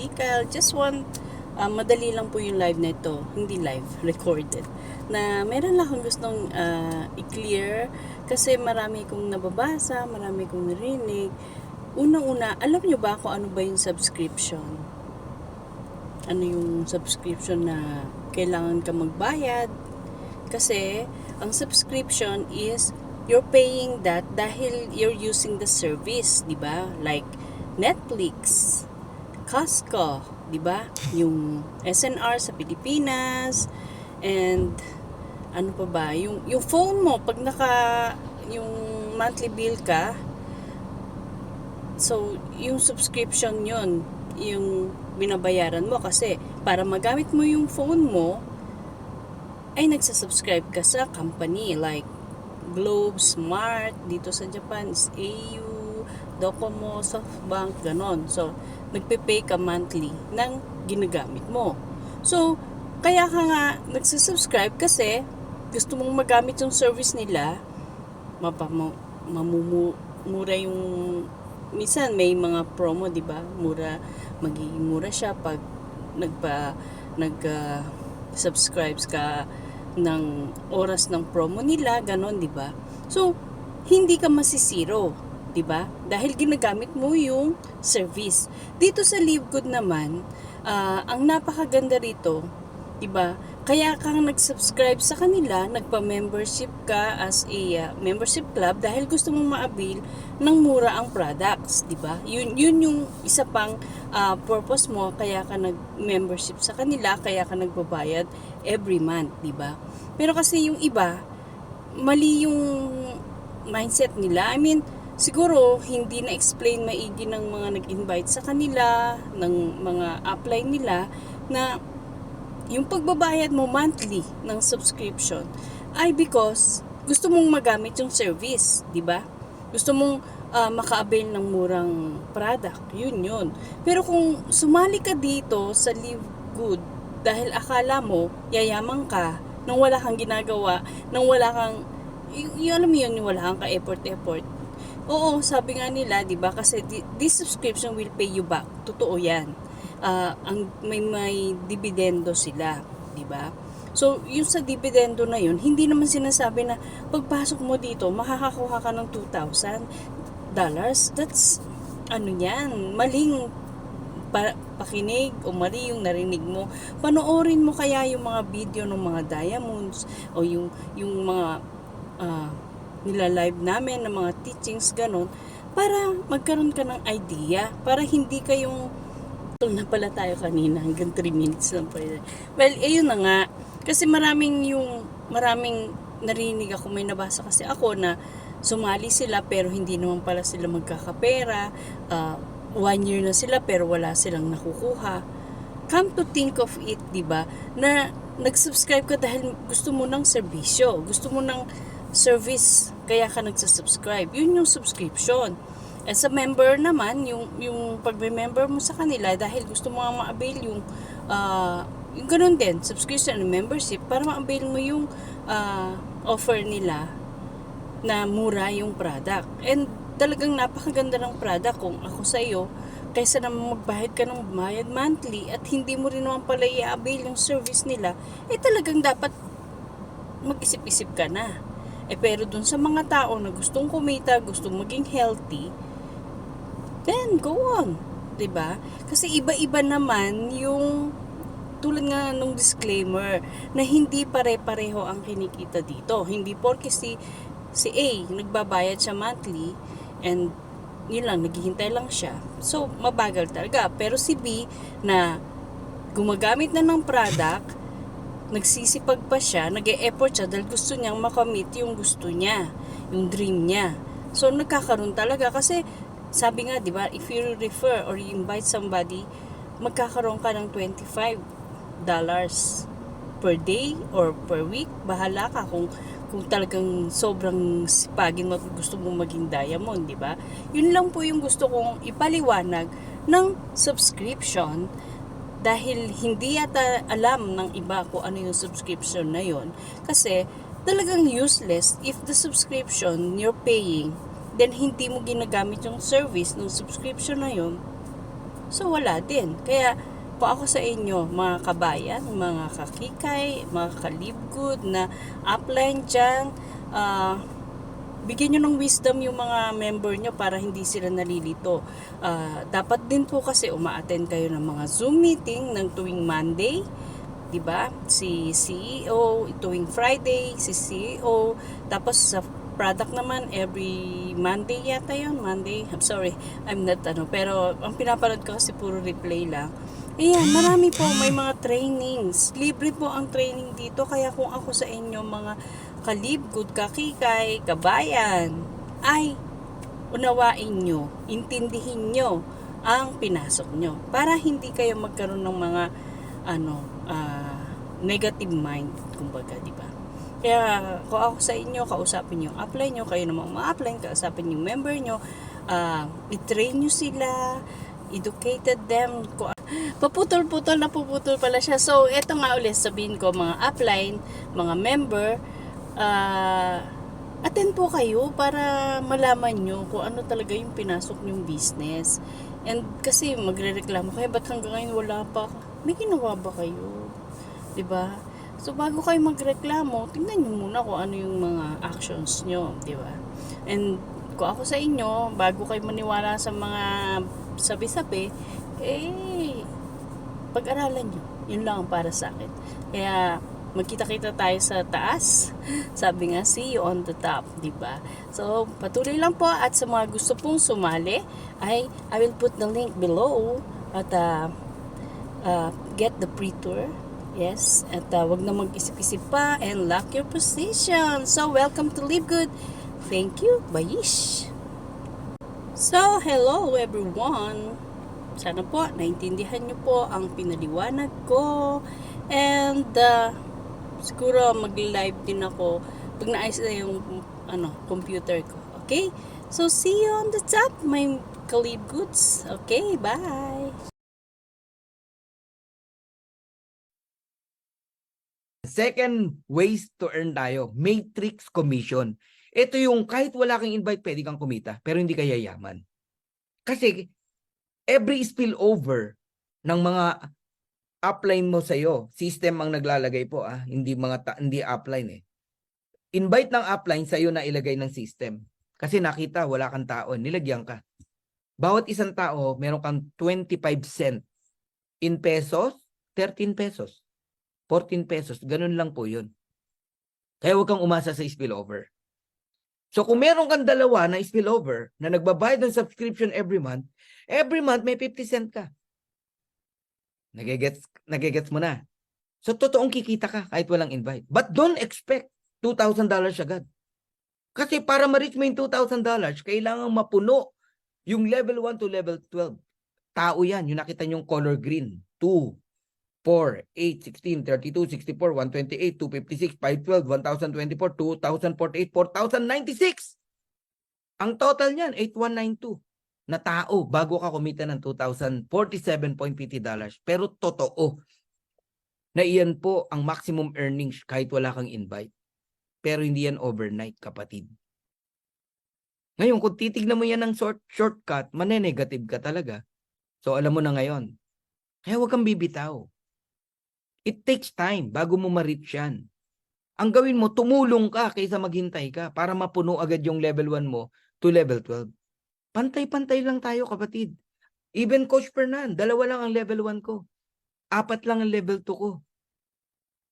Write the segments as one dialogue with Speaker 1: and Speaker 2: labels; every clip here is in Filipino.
Speaker 1: week. I just want, madali lang po yung live na ito, hindi live, recorded. Na meron lang akong gustong i-clear kasi marami kong nababasa, marami kong narinig. Unang-una, alam nyo ba kung ano ba yung subscription? Ano yung subscription na kailangan ka magbayad? Kasi, ang subscription is you're paying that dahil you're using the service, di ba? Like Netflix, Costco, di ba? Yung SNR sa Pilipinas, and ano pa ba? Yung phone mo, pag yung monthly bill ka, so, yung subscription yun, yung binabayaran mo kasi para magamit mo yung phone mo, ay nagsasubscribe ka sa company like Globe, Smart, dito sa Japan is AU, Docomo, SoftBank, ganon. So, nagpe-pay ka monthly ng ginagamit mo. So, kaya ka nga nagsasubscribe kasi gusto mong magamit yung service nila, mamumura yung, minsan may mga promo, di ba? Magiging mura siya pag subscribes ka ng oras ng promo nila, ganon, di ba? So, hindi ka masisiro, di ba? Dahil ginagamit mo yung service. Dito sa LiveGood naman, ang napakaganda rito, di ba? Kaya kang nag-subscribe sa kanila, nagpa-membership ka as a membership club dahil gusto mong ma-avail ng mura ang products, di ba? Yun yung isa pang purpose mo, kaya ka nag-membership sa kanila, kaya ka nagbabayad every month, di ba? Pero kasi yung iba, mali yung mindset nila. I mean, siguro hindi na-explain maigi ng mga nag-invite sa kanila, ng mga upline nila, na yung pagbabayad mo monthly ng subscription ay because gusto mong magamit yung service, di ba? Gusto mong maka-avail ng murang product, yun. Pero kung sumali ka dito sa LiveGood dahil akala mo yayaman ka nang wala kang ginagawa, nang wala kang alam mo yun, yung wala kang ka-effort. Oo, sabi nga nila, di ba? Kasi this subscription will pay you back. Totoo yan. May dividendo sila, di ba? So, yung sa dividendo na yun, hindi naman sinasabi na pagpasok mo dito, makakakuha ka ng $2,000. That's, maling pakinig o mali yung narinig mo. Panoorin mo kaya yung mga video ng mga diamonds o yung mga nila-live namin ng mga teachings, ganon, para magkaroon ka ng idea, para hindi kayong ito na pala tayo kanina, hanggang 3 minutes lang pa yun. Well, ayun na nga. Kasi maraming narinig ako, may nabasa kasi ako na sumali sila pero hindi naman pala sila magkakapera. 1 year na sila pero wala silang nakukuha. Come to think of it, di ba? Na nag-subscribe ka dahil gusto mo ng serbisyo, gusto mo ng service, kaya ka nagsasubscribe. Yun yung subscription. At sa member naman, yung pag-member mo sa kanila dahil gusto mo nga ma-avail yung ganun din, subscription and membership para ma-avail mo yung offer nila na mura yung product. And talagang napakaganda ng product kung ako sa iyo, kaysa naman magbayad ka ng bayad monthly at hindi mo rin naman pala i-avail yung service nila, talagang dapat mag-isip-isip ka na. Pero dun sa mga tao na gustong kumita, gustong maging healthy, then go on, 'di ba? Kasi iba-iba naman yung tulad nga nung disclaimer na hindi pare-pareho ang kinikita dito. Hindi porke si A nagbabayad siya monthly and yun lang, naghihintay lang siya. So, mabagal talaga. Pero si B na gumagamit na ng product, nagsisipag pa siya, nag-e-effort siya dahil gusto niyang makamit yung gusto niya, yung dream niya. So, nagkakaroon talaga kasi sabi nga, di ba, if you refer or you invite somebody, magkakaroon ka ng $25 per day or per week. Bahala ka kung talagang sobrang sipagin mo at gusto mong maging diamond, di ba? Yun lang po yung gusto kong ipaliwanag ng subscription dahil hindi yata alam ng iba kung ano yung subscription na yun. Kasi talagang useless if the subscription you're paying then hindi mo ginagamit yung service ng subscription na yun, So wala din. Kaya kung ako sa inyo, mga kabayan, mga kakikay, mga kalibgod na upline dyan, bigyan nyo ng wisdom yung mga member nyo para hindi sila nalilito. Dapat din po kasi uma-attend kayo ng mga Zoom meeting ng tuwing Monday, 'di ba? Si CEO tuwing Friday, si CEO, tapos sa product naman every Monday yata 'yon, Monday. I'm sorry, I'm not pero ang pinapanood ko kasi puro replay lang. Ayan, marami po, may mga trainings. Libre po ang training dito. Kaya kung ako sa inyo, mga kalibgod, kakikay, kabayan, ay unawain nyo, intindihin nyo ang pinasok nyo. Para hindi kayo magkaroon ng mga negative mind, kumbaga, di ba? Kaya kung ako sa inyo, kausapin nyo yung upline nyo, kayo naman ma-upline, kausapin yung member nyo, i-train nyo sila, educated them, paputol-putol na puputol pala siya. So, eto nga ulit sabihin ko, mga upline, mga member, attend po kayo para malaman nyo kung ano talaga yung pinasok nyong business. And kasi magre-reklamo kayo, ba't hanggang ngayon wala pa? May ginawa ba kayo? 'Di ba? So, bago kayo magreklamo, tingnan nyo muna kung ano yung mga actions nyo, 'di ba? And kung ako sa inyo, bago kayo maniwala sa mga sabi-sabi, pag-aralan nyo. Yun lang ang para sa akin. Kaya, magkita-kita tayo sa taas. Sabi nga, see you on the top, di ba? So, patuloy lang po at sa mga gusto pong sumali, I will put the link below at get the pre-tour. Yes, at wag na mag-isip-isip pa and lock your position. So, welcome to Live Good. Thank you. Bye-ish. So, hello everyone. Sana po, naintindihan nyo po ang pinaliwanag ko. And, siguro mag-live din ako pag naayos na yung computer ko. Okay? So, see you on the top, my Kalib Goods. Okay, bye!
Speaker 2: Second ways to earn tayo, matrix commission. Ito yung kahit wala kang invite, pwede kang kumita, pero hindi ka yayaman. Kasi every spillover ng mga upline mo sa'yo, system ang naglalagay po, hindi upline eh. Invite ng upline sa'yo na ilagay ng system. Kasi nakita, wala kang tao, nilagyan ka. Bawat isang tao, meron kang 25 cent. In pesos, 13 pesos. 14 pesos. Ganun lang po yun. Kaya huwag kang umasa sa spillover. So kung meron kang dalawa na spillover na nagbabayad ng subscription every month may 50 cent ka. Nagigets mo na. So totoong kikita ka kahit walang invite. But don't expect $2,000 agad. Kasi para ma-reach mo yung $2,000, kailangan mapuno yung level 1 to level 12. Tao yan. Yung nakita nyong color green. 2, 4, 8, 16, 32, 64, 128, 256, 512, 1024, 2048, 4096. Ang total niyan, 8192 na tao bago ka kumita ng $2,047.50. Pero totoo na iyan po ang maximum earnings kahit wala kang invite. Pero hindi yan overnight, kapatid. Ngayon, kung titignan mo yan ng shortcut, manenegative ka talaga. So alam mo na ngayon. Kaya huwag kang bibitaw. It takes time bago mo ma-reach yan. Ang gawin mo, tumulong ka kaysa maghintay ka para mapuno agad yung level 1 mo to level 12. Pantay-pantay lang tayo, kapatid. Even Coach Fernan, 2 lang ang level 1 ko. 4 lang ang level 2 ko.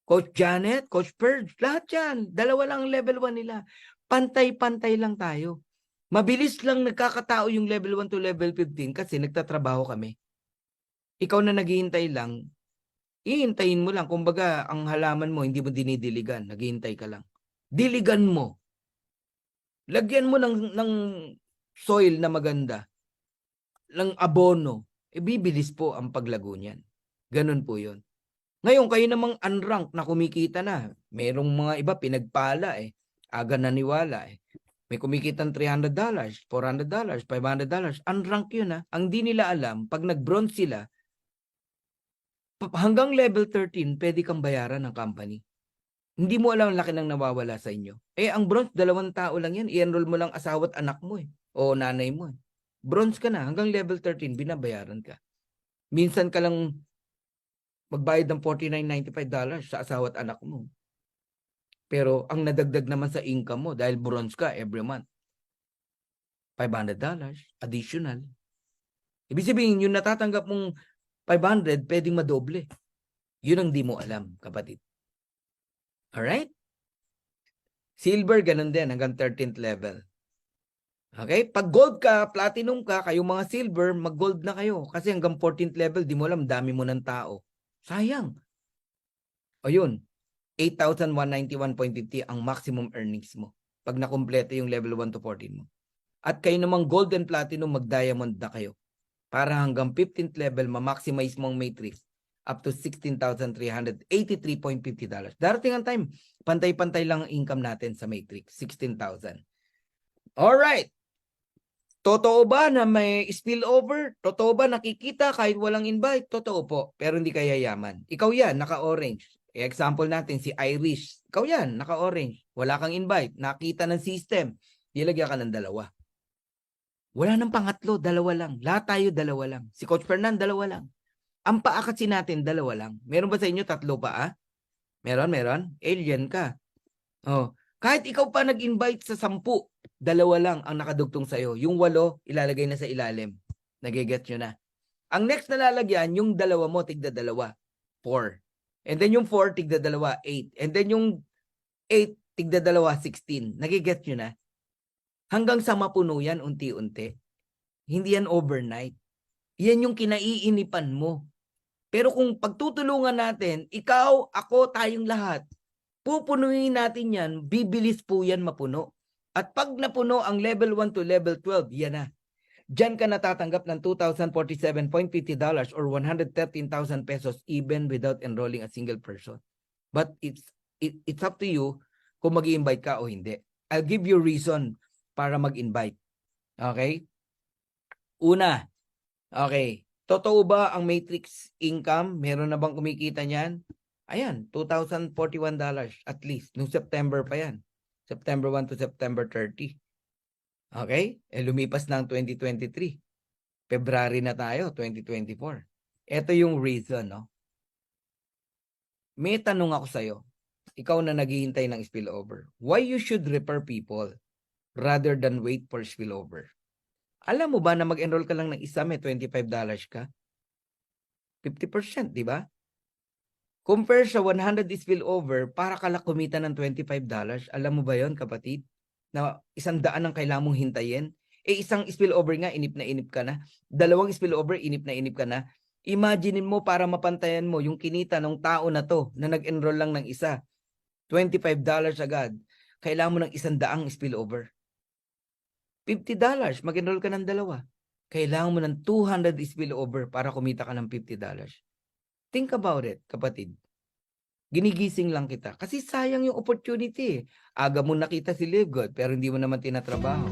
Speaker 2: Coach Janet, Coach Purge, lahat yan. 2 lang ang level 1 nila. Pantay-pantay lang tayo. Mabilis lang nagkakatao yung level 1 to level 15 kasi nagtatrabaho kami. Ikaw na naghihintay lang, ihintayin mo lang. Kumbaga, ang halaman mo, hindi mo dinidiligan. Naghihintay ka lang. Diligan mo. Lagyan mo ng soil na maganda. Ng abono. Bibilis po ang paglago niyan. Ganun po yun. Ngayon, kayo namang unranked na kumikita na. Merong mga iba pinagpala eh. Aga naniwala eh. May kumikitang $300, $400, $500. Unranked yun Ang di nila alam, pag nag-bronze sila, hanggang level 13, pwede kang bayaran ng company. Hindi mo alam ang laki ng nawawala sa inyo. Ang bronze, 2 tao lang yan. I-enroll mo lang asawa at anak mo O nanay mo Bronze ka na. Hanggang level 13, binabayaran ka. Minsan ka lang magbayad ng $49.95 sa asawa at anak mo. Pero ang nadagdag naman sa income mo dahil bronze ka every month, $500 additional. Ibig sabihin, yung natatanggap mong 500, pwedeng madoble. Yun ang di mo alam, kapatid. Alright? Silver, ganun din, hanggang 13th level. Okay? Pag gold ka, platinum ka, kayong mga silver, mag-gold na kayo. Kasi hanggang 14th level, di mo alam, dami mo ng tao. Sayang. O yun, 8,191.50 ang maximum earnings mo pag nakumpleto yung level 1 to 14 mo. At kayo namang gold and platinum, mag-diamond na kayo. Para hanggang 15th level, ma-maximize mong matrix up to $16,383.50. Darating ang time, pantay-pantay lang ang income natin sa matrix, 16,000. Alright! Totoo ba na may spillover? Totoo ba nakikita kahit walang invite? Totoo po, pero hindi kaya yaman. Ikaw yan, naka-orange. Example natin, si Irish. Ikaw yan, naka-orange. Wala kang invite. Nakita ng system. Nilagyan ka ng dalawa. Wala nang pangatlo, dalawa lang. Lahat tayo dalawa lang. Si Coach Fernan, dalawa lang. Ang paakatsin natin, dalawa lang. Meron ba sa inyo tatlo pa, ah? Meron? Alien ka. Oh. Kahit ikaw pa nag-invite sa 10, dalawa lang ang nakadugtong sa'yo. Yung 8, ilalagay na sa ilalim. Nagiget nyo na. Ang next na lalagyan, yung dalawa mo, tigda dalawa. 4. And then yung 4, tigda dalawa, 8. And then yung 8, tigda dalawa, 16. Nagiget nyo na. Hanggang sa mapuno yan, unti-unti. Hindi yan overnight. Yan yung kinaiinipan mo. Pero kung pagtutulungan natin, ikaw, ako, tayong lahat, pupunuin natin yan, bibilis po yan mapuno. At pag napuno ang level 1 to level 12, yan na. Diyan ka natatanggap ng $2,047.50 or 113,000 pesos even without enrolling a single person. But it's up to you kung mag-i-invite ka o hindi. I'll give you reason para mag-invite. Okay? Una, okay, totoo ba ang matrix income? Meron na bang kumikita niyan? Ayan, $2,041 at least. Nung September pa yan. September 1 to September 30. Okay? Lumipas na ang 2023. February na tayo, 2024. Ito yung reason, no? May tanong ako sa'yo. Ikaw na naghihintay ng spillover. Why you should refer people rather than wait for spillover? Alam mo ba na mag-enroll ka lang ng isa, may $25 ka? 50%, di ba? Compare sa 100 spillover, para ka lang kumita ng $25. Alam mo ba yon, kapatid? Na 100 ang kailangan mong hintayin? Isang spillover nga, inip na inip ka na. 2 spillover, inip na inip ka na. Imaginin mo para mapantayan mo yung kinita ng tao na to na nag-enroll lang ng isa. $25 agad. Kailangan mo ng 100 spillover. $50, mag-enroll ka ng 2. Kailangan mo ng 200 spillover para kumita ka ng $50. Think about it, kapatid. Ginigising lang kita. Kasi sayang yung opportunity. Aga mo nakita si Live Good, pero hindi mo naman tinatrabaho.